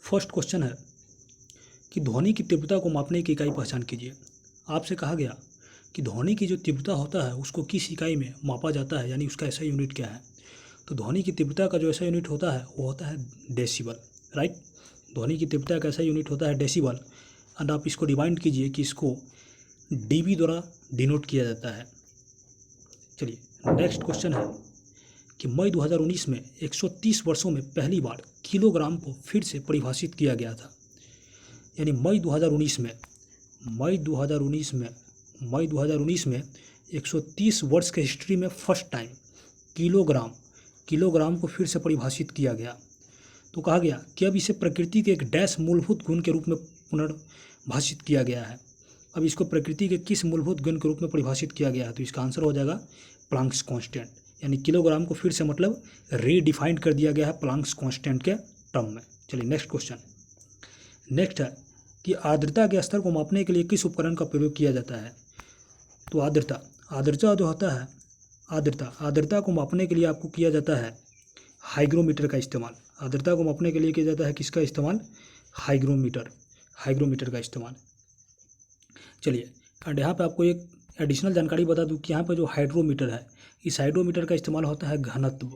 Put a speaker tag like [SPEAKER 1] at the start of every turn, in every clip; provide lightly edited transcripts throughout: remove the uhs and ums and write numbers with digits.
[SPEAKER 1] First question है कि ध्वनि की तीव्रता को मापने की इकाई पहचान कीजिए। आपसे कहा गया कि ध्वनि की जो तीव्रता होता है उसको किस इकाई में मापा जाता है, यानी उसका ऐसा यूनिट क्या है। तो ध्वनि की तीव्रता का जो ऐसा यूनिट होता है वो होता है डेसिबल, राइट। ध्वनि की तीव्रता का ऐसा यूनिट होता है डेसिबल। एंड आप इसको डिवाइड कीजिए कि इसको डीबी द्वारा डिनोट किया जाता है। चलिए नेक्स्ट क्वेश्चन है कि मई 2019 में 130 वर्षों में पहली बार किलोग्राम को फिर से परिभाषित किया गया था। यानी मई 2019 में 130 वर्ष के हिस्ट्री में फर्स्ट टाइम किलोग्राम को फिर से परिभाषित किया गया। तो कहा गया कि अब इसे प्रकृति के एक डैश मूलभूत गुण के रूप में पुनर्भाषित किया गया है। अब इसको प्रकृति के किस मूलभूत गुण के रूप में परिभाषित किया गया है, तो इसका आंसर हो जाएगा प्लांक्स कांस्टेंट। यानी किलोग्राम को फिर से मतलब रीडिफाइंड कर दिया गया है प्लांक्स कांस्टेंट के टर्म में। चलिए नेक्स्ट क्वेश्चन। नेक्स्ट है कि आर्द्रता के स्तर को मापने के लिए किस उपकरण का प्रयोग किया जाता है। तो आर्द्रता जो होता है आर्द्रता को मापने के लिए आपको किया जाता है हाइग्रोमीटर का इस्तेमाल। आर्द्रता को मापने के लिए किया जाता है किसका इस्तेमाल, हाइग्रोमीटर का इस्तेमाल। चलिए एंड यहाँ पे आपको एक एडिशनल जानकारी बता दूँ कि यहाँ पे जो हाइड्रोमीटर है, इस हाइड्रोमीटर का इस्तेमाल होता है घनत्व।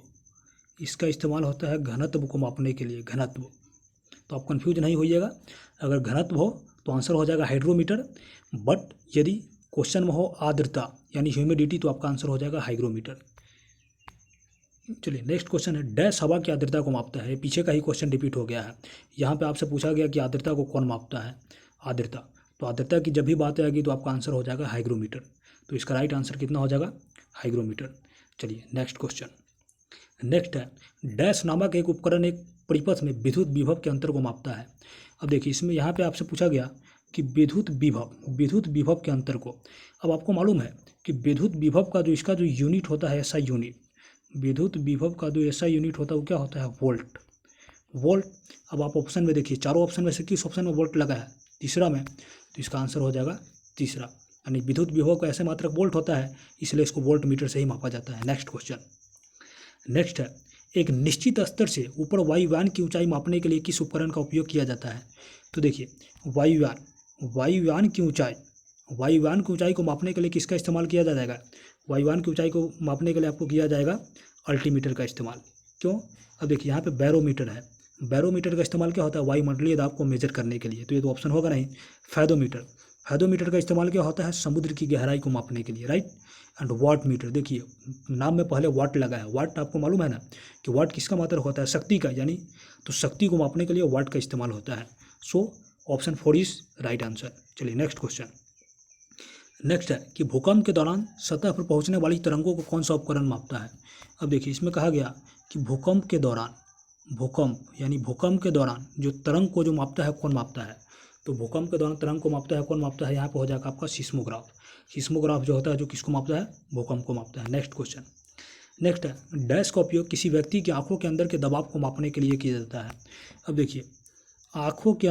[SPEAKER 1] इसका इस्तेमाल होता है घनत्व को मापने के लिए, घनत्व। तो आप कंफ्यूज नहीं होइएगा, अगर घनत्व हो तो आंसर हो जाएगा हाइड्रोमीटर, बट यदि क्वेश्चन में हो आर्द्रता यानी ह्यूमिडिटी तो आपका आंसर हो जाएगा हाइग्रोमीटर। चलिए नेक्स्ट क्वेश्चन है डैश हवा की आर्द्रता को मापता है। पीछे का ही क्वेश्चन रिपीट हो गया है। यहाँ पे आपसे पूछा गया कि आर्द्रता को कौन मापता है, आर्द्रता। तो आर्द्रता की जब भी बात आएगी तो आपका आंसर हो जाएगा हाइग्रोमीटर। तो इसका राइट आंसर कितना हो जाएगा, हाइग्रोमीटर। चलिए नेक्स्ट क्वेश्चन। नेक्स्ट है डैश नामक एक उपकरण एक परिपथ में विद्युत विभव के अंतर को मापता है। अब देखिए इसमें यहाँ पे आपसे पूछा गया कि विद्युत विभव के अंतर को। अब आपको मालूम है कि विद्युत विभव का जो इसका जो यूनिट होता है ऐसा यूनिट, विद्युत विभव का जो ऐसा यूनिट होता है वो क्या होता है, वोल्ट। अब आप ऑप्शन में देखिए, चारों ऑप्शन में से किस ऑप्शन में वोल्ट लगा है, तीसरा में। तो इसका आंसर हो जाएगा तीसरा, यानी विद्युत विभव का ऐसे मात्रक वोल्ट होता है, इसलिए इसको वोल्ट मीटर से ही मापा जाता है। Next question. नेक्स्ट है एक निश्चित स्तर से ऊपर वायुयान की ऊंचाई मापने के लिए किस उपकरण का उपयोग किया जाता है। तो देखिए वायुयान की ऊंचाई को मापने के लिए किसका इस्तेमाल किया जाएगा, वायुयान की ऊंचाई को मापने के लिए आपको किया जाएगा अल्टीमीटर का इस्तेमाल। क्यों, अब देखिए यहाँ पे बैरोमीटर है, बैरोमीटर का इस्तेमाल क्या होता है, वायुमंडलीय दाब को मेजर करने के लिए, तो ये तो ऑप्शन होगा नहीं। फैदोमीटर का इस्तेमाल क्या होता है, समुद्र की गहराई को मापने के लिए, राइट। एंड वाट मीटर, देखिए नाम में पहले वाट लगा है, वाट आपको मालूम है ना कि वाट किसका मात्रक होता है, शक्ति का, यानी तो शक्ति को मापने के लिए वाट का इस्तेमाल होता है। So option 4 is right answer. चलिए नेक्स्ट क्वेश्चन। नेक्स्ट है कि भूकंप के दौरान सतह पर पहुंचने वाली तरंगों को कौन सा उपकरण मापता है। अब देखिए इसमें कहा गया कि भूकंप के दौरान जो तरंग को जो मापता है कौन मापता है। तो भूकंप के दौरान तरंग को मापता है कौन मापता है, यहाँ पे हो जाएगा आपका सिस्मोग्राफ जो होता है, जो किसको मापता है, भूकंप को मापता है। Next question. नेक्स्ट है डैश का उपयोग किसी व्यक्ति की आंखों के अंदर के दबाव को मापने के लिए किया जाता है। अब देखिए आंखों के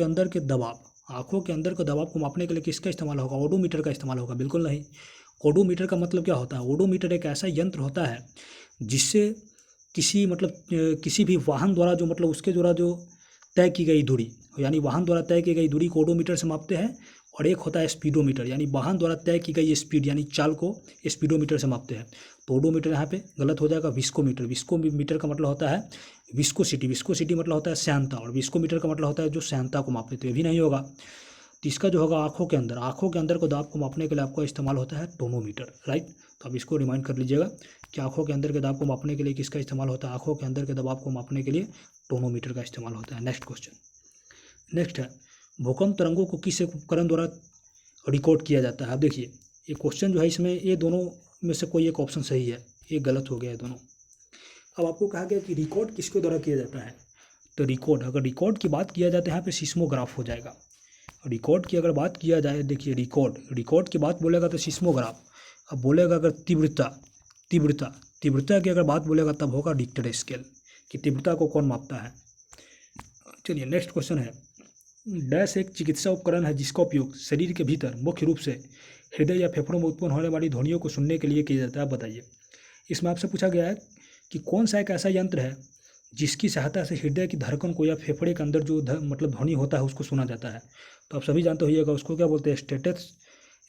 [SPEAKER 1] अंदर के दबाव को मापने के लिए किसका इस्तेमाल होगा, ओडोमीटर का इस्तेमाल होगा, बिल्कुल नहीं। ओडोमीटर का मतलब क्या होता है, ओडोमीटर एक ऐसा यंत्र होता है जिससे किसी भी वाहन द्वारा जो उसके द्वारा जो तय की गई दूरी, यानी वाहन द्वारा तय की गई दूरी को ओडोमीटर से मापते हैं। और एक होता है स्पीडोमीटर, यानी वाहन द्वारा तय की गई स्पीड यानी चाल को स्पीडोमीटर से मापते हैं। तो ओडोमीटर यहाँ पे गलत हो जाएगा। विस्कोमीटर का मतलब होता है विस्कोसिटी मतलब होता है श्यानता, और विस्कोमीटर का मतलब होता है जो श्यानता को मापते, तो ये भी नहीं होगा। तो इसका जो होगा आंखों के अंदर को दाब को मापने के लिए आपका इस्तेमाल होता है टोनोमीटर, राइट। तो आप इसको रिमाइंड कर लीजिएगा कि आंखों के अंदर के दाब को मापने के लिए किसका इस्तेमाल होता है, आंखों के अंदर के दबाव को मापने के लिए टोनोमीटर का इस्तेमाल होता है। Next question. नेक्स्ट है भूकंप तरंगों को किस एक उपकरण द्वारा रिकॉर्ड किया जाता है। अब देखिए ये क्वेश्चन जो है इसमें ये दोनों में से कोई एक ऑप्शन सही है, ये गलत हो गया है दोनों। अब आपको कहा गया कि रिकॉर्ड किसके द्वारा किया जाता है। तो अगर रिकॉर्ड की बात किया जाए तो यहाँ पे सिस्मोग्राफ हो जाएगा। रिकॉर्ड की अगर बात किया जाए, देखिए रिकॉर्ड की बात बोलेगा तो सिस्मोग्राफ। अब बोलेगा अगर तीव्रता की अगर बात बोलेगा तब होगा रिक्टर स्केल, कि तीव्रता को कौन मापता है। चलिए नेक्स्ट क्वेश्चन है डैश एक चिकित्सा उपकरण है जिसका उपयोग शरीर के भीतर मुख्य रूप से हृदय या फेफड़ों में उत्पन्न होने वाली ध्वनियों को सुनने के लिए किया जाता है, बताइए। इसमें आपसे पूछा गया है कि कौन सा एक ऐसा यंत्र है जिसकी सहायता से हृदय की धड़कन को या फेफड़े के अंदर जो मतलब ध्वनि होता है उसको सुना जाता है। तो आप सभी जानते होइएगा उसको क्या बोलते हैं,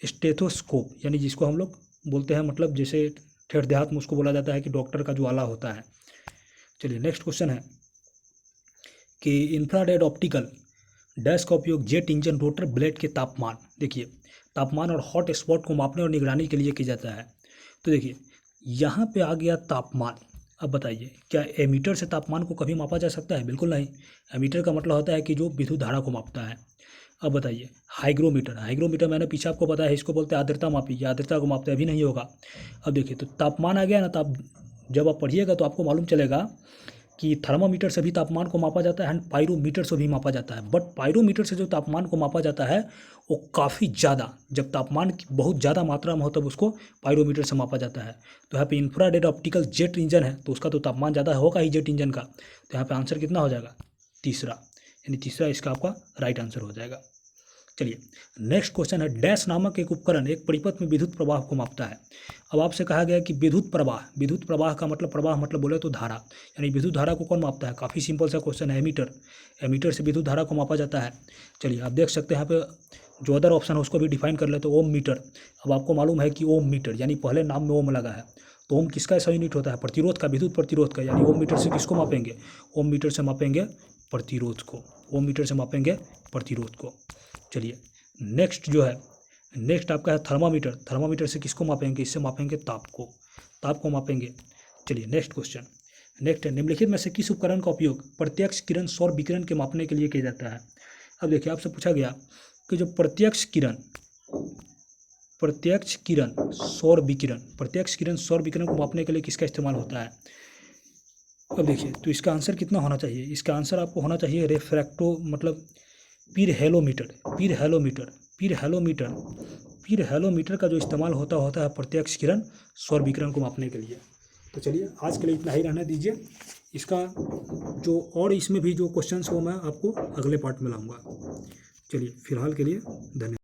[SPEAKER 1] स्टेथोस्कोप, यानी जिसको हम लोग बोलते हैं मतलब जैसे ठेठ देहात में उसको बोला जाता है कि डॉक्टर का जो आला होता है। चलिए नेक्स्ट क्वेश्चन है कि इंफ्रारेड ऑप्टिकल डैश का उपयोग जेट इंजन रोटर ब्लेड के तापमान, देखिए तापमान और हॉट स्पॉट को मापने और निगरानी के लिए किया जाता है। तो देखिए यहाँ पे आ गया तापमान। अब बताइए क्या एमीटर से तापमान को कभी मापा जा सकता है? बिल्कुल नहीं। एमीटर का मतलब होता है कि जो विद्युत धारा को मापता है। अब बताइए हाइग्रोमीटर, हाइग्रोमीटर मैंने पीछे आपको बताया है, इसको बोलते हैं आर्द्रता मापी, ये आर्द्रता को मापते अभी नहीं होगा। अब देखिए तो तापमान आ गया ना, तो आप जब आप पढ़िएगा तो आपको मालूम चलेगा कि थर्मामीटर से भी तापमान को मापा जाता है एंड पायरोमीटर से भी मापा जाता है। बट पायरोमीटर से जो तापमान को मापा जाता है वो काफ़ी ज़्यादा, जब तापमान की बहुत ज़्यादा मात्रा में हो तब उसको पायरोमीटर से मापा जाता है। तो यहाँ पे इंफ्रारेड ऑप्टिकल जेट इंजन है तो उसका तो तापमान ज़्यादा होगा ही जेट इंजन का। तो यहाँ पे आंसर कितना हो जाएगा? तीसरा, यानी तीसरा इसका आपका राइट आंसर हो जाएगा। चलिए नेक्स्ट क्वेश्चन है, डैश नामक एक उपकरण एक परिपथ में विद्युत प्रवाह को मापता है। अब आपसे कहा गया कि विद्युत प्रवाह, विद्युत प्रवाह का मतलब प्रवाह मतलब बोले तो धारा, यानी विद्युत धारा को कौन मापता है? काफ़ी सिंपल सा क्वेश्चन है, एमीटर। एमीटर से विद्युत धारा को मापा जाता है। चलिए आप देख सकते हैं यहाँ पे जो अदर ऑप्शन है उसको भी डिफाइन कर लेते हैं, ओम मीटर। अब आपको मालूम है कि ओम मीटर यानी पहले नाम में ओम लगा है, तो ओम किसका ऐसा यूनिट होता है? प्रतिरोध का, विद्युत प्रतिरोध का। यानी ओम मीटर से किसको मापेंगे? ओम मीटर से मापेंगे प्रतिरोध को, ओम मीटर से मापेंगे प्रतिरोध को। चलिए नेक्स्ट जो है, नेक्स्ट आपका है थर्मामीटर। थर्मामीटर से किसको मापेंगे? इससे मापेंगे ताप को, ताप को मापेंगे। चलिए नेक्स्ट क्वेश्चन, नेक्स्ट है, निम्नलिखित में से किस उपकरण का उपयोग प्रत्यक्ष किरण सौर विकिरण के मापने के लिए किया जाता है? अब देखिए आपसे पूछा गया कि जो प्रत्यक्ष किरण सौर विकिरण, प्रत्यक्ष किरण सौर विकिरण को मापने के लिए किसका इस्तेमाल होता है? अब देखिए तो इसका आंसर कितना होना चाहिए? इसका आंसर आपको होना चाहिए रेफ्रैक्टो मतलब पिरहेलोमीटर। पिरहेलोमीटर का जो इस्तेमाल होता है प्रत्यक्ष किरण सौर विकिरण को मापने के लिए। तो चलिए आज के लिए इतना ही रहने दीजिए। इसका जो और इसमें भी जो क्वेश्चंस हो मैं आपको अगले पार्ट में लाऊंगा। चलिए फिलहाल के लिए धन्यवाद।